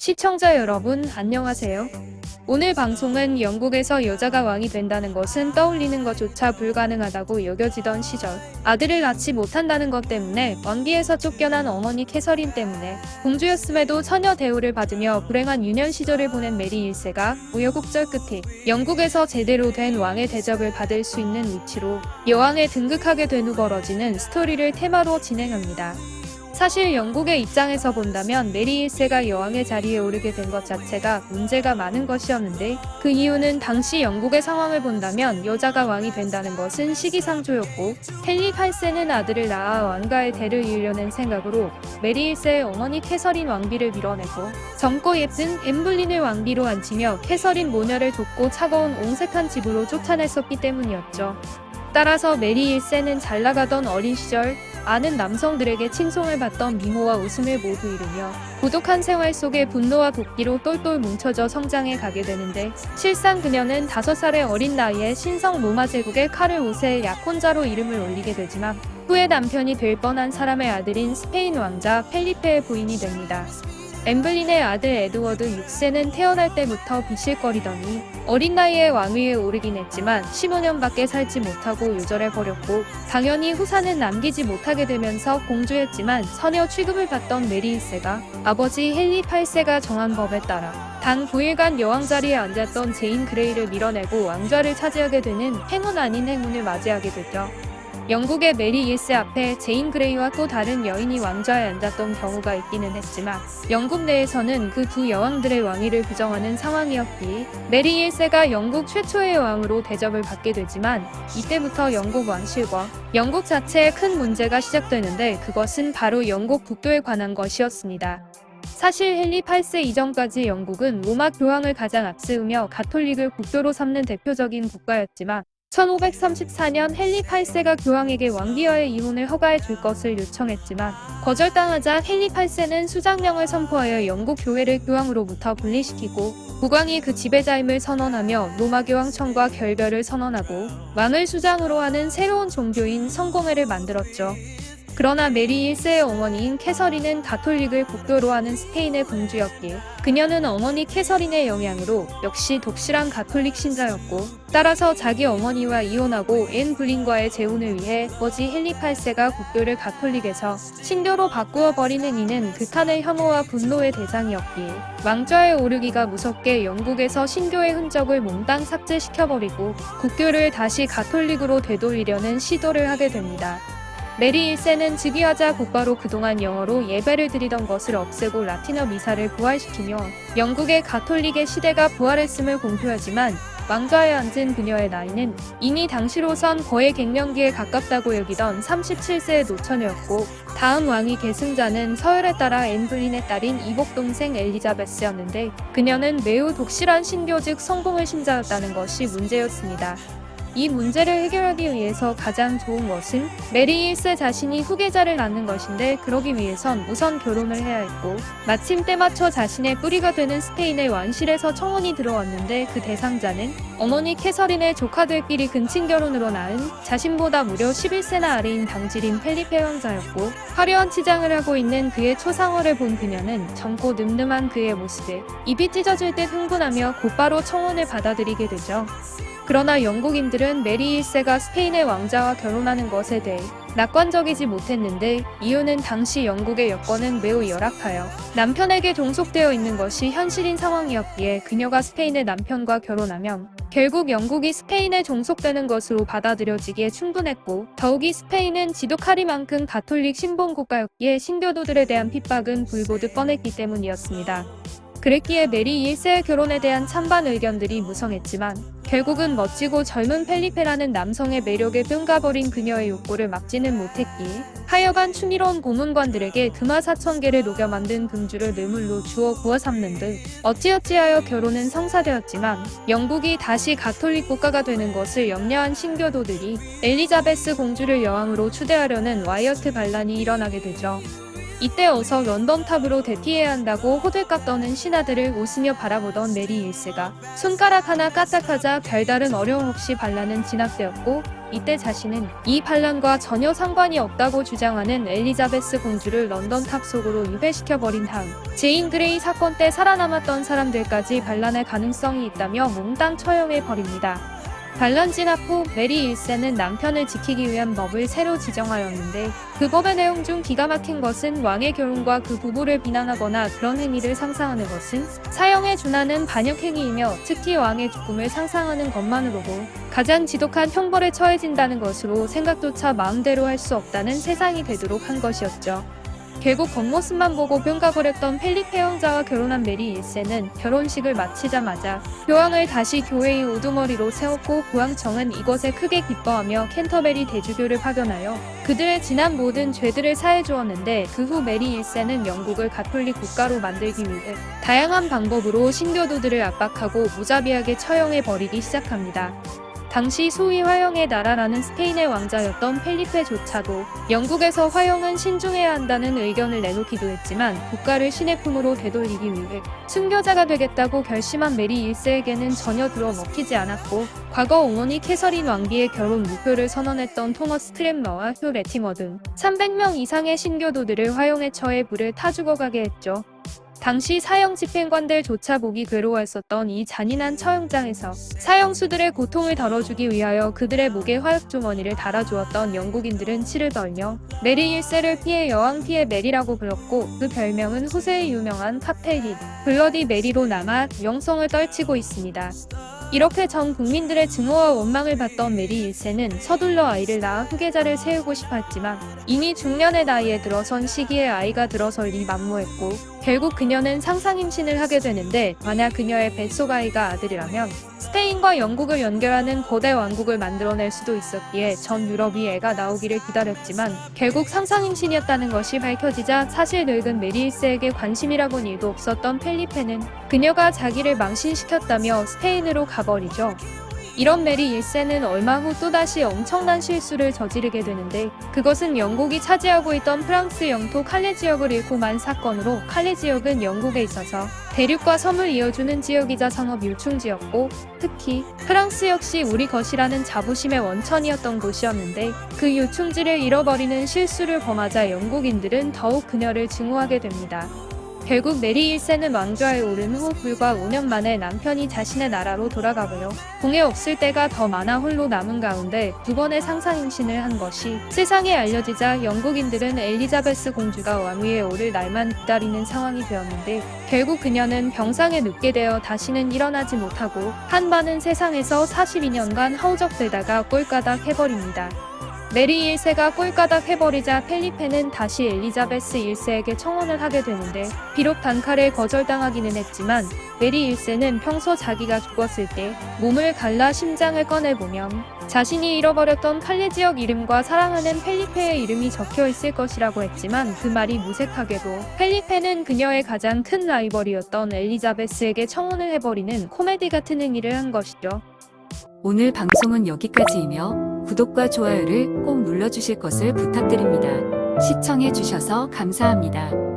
시청자 여러분, 안녕하세요. 오늘 방송은 영국에서 여자가 왕이 된다는 것은 떠올리는 것조차 불가능하다고 여겨지던 시절, 아들을 낳지 못한다는 것 때문에 왕비에서 쫓겨난 어머니 캐서린 때문에 공주였음에도 처녀 대우를 받으며 불행한 유년 시절을 보낸 메리 1세가 우여곡절 끝에 영국에서 제대로 된 왕의 대접을 받을 수 있는 위치로 여왕에 등극하게 된 후 벌어지는 스토리를 테마로 진행합니다. 사실 영국의 입장에서 본다면 메리 1세가 여왕의 자리에 오르게 된 것 자체가 문제가 많은 것이었는데, 그 이유는 당시 영국의 상황을 본다면 여자가 왕이 된다는 것은 시기상조였고, 헨리 8세는 아들을 낳아 왕가의 대를 이으려는 생각으로 메리 1세의 어머니 캐서린 왕비를 밀어내고 젊고 예쁜 엠블린을 왕비로 앉히며 캐서린 모녀를 돕고 차가운 옹색한 집으로 쫓아냈었기 때문이었죠. 따라서 메리 1세는 잘나가던 어린 시절 많은 남성들에게 칭송을 받던 미모와 웃음을 모두 잃으며 고독한 생활 속에 분노와 도끼로 똘똘 뭉쳐져 성장해 가게 되는데, 실상 그녀는 5살의 어린 나이에 신성 로마 제국의 카를 5세의 약혼자로 이름을 올리게 되지만 후에 남편이 될 뻔한 사람의 아들인 스페인 왕자 펠리페의 부인이 됩니다. 엠블린의 아들 에드워드 6세는 태어날 때부터 비실거리더니 어린 나이에 왕위에 오르긴 했지만 15년밖에 살지 못하고 요절해버렸고, 당연히 후사는 남기지 못하게 되면서 공주였지만 처녀 취급을 받던 메리 1세가 아버지 헨리 8세가 정한 법에 따라 단 9일간 여왕 자리에 앉았던 제인 그레이를 밀어내고 왕좌를 차지하게 되는 행운 아닌 행운을 맞이하게 되죠. 영국의 메리 1세 앞에 제인 그레이와 또 다른 여인이 왕좌에 앉았던 경우가 있기는 했지만, 영국 내에서는 그 두 여왕들의 왕위를 부정하는 상황이었기에 메리 1세가 영국 최초의 왕으로 대접을 받게 되지만, 이때부터 영국 왕실과 영국 자체에 큰 문제가 시작되는데, 그것은 바로 영국 국교에 관한 것이었습니다. 사실 헨리 8세 이전까지 영국은 로마 교황을 가장 앞세우며 가톨릭을 국교로 삼는 대표적인 국가였지만, 1534년 헨리 8세가 교황에게 왕비와의 이혼을 허가해 줄 것을 요청했지만 거절당하자 헨리 8세는 수장령을 선포하여 영국 교회를 교황으로부터 분리시키고 국왕이 그 지배자임을 선언하며 로마 교황청과 결별을 선언하고 왕을 수장으로 하는 새로운 종교인 성공회를 만들었죠. 그러나 메리 1세의 어머니인 캐서린은 가톨릭을 국교로 하는 스페인의 공주였기에 그녀는 어머니 캐서린의 영향으로 역시 독실한 가톨릭 신자였고, 따라서 자기 어머니와 이혼하고 앤 불린과의 재혼을 위해 아버지 헨리 8세가 국교를 가톨릭에서 신교로 바꾸어 버리는 이는 극한의 혐오와 분노의 대상이었기에 왕좌에 오르기가 무섭게 영국에서 신교의 흔적을 몽땅 삭제시켜버리고 국교를 다시 가톨릭으로 되돌리려는 시도를 하게 됩니다. 메리 1세는 즉위하자 곧바로 그동안 영어로 예배를 드리던 것을 없애고 라틴어 미사를 부활시키며 영국의 가톨릭의 시대가 부활했음을 공표하지만, 왕좌에 앉은 그녀의 나이는 이미 당시로선 거의 갱년기에 가깝다고 여기던 37세의 노처녀였고, 다음 왕위 계승자는 서열에 따라 앤 불린의 딸인 이복 동생 엘리자베스였는데, 그녀는 매우 독실한 신교즉 성공의 신자였다는 것이 문제였습니다. 이 문제를 해결하기 위해서 가장 좋은 것은 메리 1세 자신이 후계자를 낳는 것인데, 그러기 위해선 우선 결혼을 해야 했고, 마침 때맞춰 자신의 뿌리가 되는 스페인의 왕실에서 청혼이 들어왔는데, 그 대상자는 어머니 캐서린의 조카들끼리 근친결혼으로 낳은 자신보다 무려 11세나 아래인 당질인 펠리페 왕자였고, 화려한 치장을 하고 있는 그의 초상화를 본 그녀는 젊고 늠름한 그의 모습에 입이 찢어질 듯 흥분하며 곧바로 청혼을 받아들이게 되죠. 그러나 영국인들은 메리 1세가 스페인의 왕자와 결혼하는 것에 대해 낙관적이지 못했는데, 이유는 당시 영국의 여건은 매우 열악하여 남편에게 종속되어 있는 것이 현실인 상황이었기에 그녀가 스페인의 남편과 결혼하면 결국 영국이 스페인에 종속되는 것으로 받아들여지기에 충분했고, 더욱이 스페인은 지독하리만큼 가톨릭 신봉 국가였기에 신교도들에 대한 핍박은 불보듯 뻔했기 때문이었습니다. 그랬기에 메리 1세의 결혼에 대한 찬반 의견들이 무성했지만, 결국은 멋지고 젊은 펠리페라는 남성의 매력에 뿅가버린 그녀의 욕구를 막지는 못했기에 하여간 추미로운 고문관들에게 금화 4,000개를 녹여 만든 금주를 뇌물로 주어 구워 삼는 듯 어찌어찌하여 결혼은 성사되었지만, 영국이 다시 가톨릭 국가가 되는 것을 염려한 신교도들이 엘리자베스 공주를 여왕으로 추대하려는 와이어트 반란이 일어나게 되죠. 이때 어서 런던 탑으로 대피해야 한다고 호들갑 떠는 신하들을 웃으며 바라보던 메리 1세가 손가락 하나 까딱하자 별다른 어려움 없이 반란은 진압되었고, 이때 자신은 이 반란과 전혀 상관이 없다고 주장하는 엘리자베스 공주를 런던 탑 속으로 유배시켜버린 다음 제인 그레이 사건 때 살아남았던 사람들까지 반란할 가능성이 있다며 몽땅 처형해버립니다. 반란 진압 후 메리 1세는 남편을 지키기 위한 법을 새로 지정하였는데 그 법의 내용 중 기가 막힌 것은 왕의 결혼과 그 부부를 비난하거나 그런 행위를 상상하는 것은 사형에 준하는 반역행위이며 특히 왕의 죽음을 상상하는 것만으로도 가장 지독한 형벌에 처해진다는 것으로 생각조차 마음대로 할 수 없다는 세상이 되도록 한 것이었죠. 결국 겉모습만 보고 평가버렸던 펠리페 왕자와 결혼한 메리 1세는 결혼식을 마치자마자 교황을 다시 교회의 우두머리로 세웠고 교황청은 이것에 크게 기뻐하며 캔터베리 대주교를 파견하여 그들의 지난 모든 죄들을 사해주었는데 그 후 메리 1세는 영국을 가톨릭 국가로 만들기 위해 다양한 방법으로 신교도들을 압박하고 무자비하게 처형해버리기 시작합니다. 당시 소위 화형의 나라라는 스페인의 왕자였던 펠리페조차도 영국에서 화형은 신중해야 한다는 의견을 내놓기도 했지만 국가를 신의 품으로 되돌리기 위해 순교자가 되겠다고 결심한 메리 1세에게는 전혀 들어먹히지 않았고 과거 옹호니 캐서린 왕비의 결혼 무효를 선언했던 토머스 트랩러와 휴 레티머 등 300명 이상의 신교도들을 화형에 처해 불을 타 죽어가게 했죠. 당시 사형 집행관들조차 보기 괴로워했었던 이 잔인한 처형장에서 사형수들의 고통을 덜어주기 위하여 그들의 목에 화약주머니를 달아주었던 영국인들은 치를 떨며 메리 1세를 피해 여왕 피해 메리라고 불렀고 그 별명은 후세에 유명한 카펠린 블러디 메리로 남아 명성을 떨치고 있습니다. 이렇게 전 국민들의 증오와 원망을 받던 메리 1세는 서둘러 아이를 낳아 후계자를 세우고 싶어 했지만 이미 중년의 나이에 들어선 시기에 아이가 들어설리 만무했고 결국 그녀는 상상 임신을 하게 되는데 만약 그녀의 뱃속 아이가 아들이라면 스페인과 영국을 연결하는 거대 왕국을 만들어낼 수도 있었기에 전 유럽이 애가 나오기를 기다렸지만 결국 상상 임신이었다는 것이 밝혀지자 사실 늙은 메리 1세에게 관심이라곤 일도 없었던 펠리페는 그녀가 자기를 망신시켰다며 스페인으로 가버리죠. 이런 메리 1세는 얼마 후 또다시 엄청난 실수를 저지르게 되는데 그것은 영국이 차지하고 있던 프랑스 영토 칼레 지역을 잃고 만 사건으로 칼레 지역은 영국에 있어서 대륙과 섬을 이어주는 지역이자 상업 유충지였고 특히 프랑스 역시 우리 것이라는 자부심의 원천이었던 곳이었는데 그 유충지를 잃어버리는 실수를 범하자 영국인들은 더욱 그녀를 증오하게 됩니다. 결국 메리 1세는 왕좌에 오른 후 불과 5년 만에 남편이 자신의 나라로 돌아가고요. 공에 없을 때가 더 많아 홀로 남은 가운데 두 번의 상상 임신을 한 것이 세상에 알려지자 영국인들은 엘리자베스 공주가 왕위에 오를 날만 기다리는 상황이 되었는데 결국 그녀는 병상에 눕게 되어 다시는 일어나지 못하고 한반은 세상에서 42년간 허우적대다가 꼴까닥 해버립니다. 메리 1세가 꼴까닥 해버리자 펠리페는 다시 엘리자베스 1세에게 청혼을 하게 되는데 비록 단칼에 거절당하기는 했지만 메리 1세는 평소 자기가 죽었을 때 몸을 갈라 심장을 꺼내보면 자신이 잃어버렸던 칼레 지역 이름과 사랑하는 펠리페의 이름이 적혀 있을 것이라고 했지만 그 말이 무색하게도 펠리페는 그녀의 가장 큰 라이벌이었던 엘리자베스에게 청혼을 해버리는 코미디 같은 행위를 한 것이죠. 오늘 방송은 여기까지이며 구독과 좋아요를 꼭 눌러주실 것을 부탁드립니다. 시청해주셔서 감사합니다.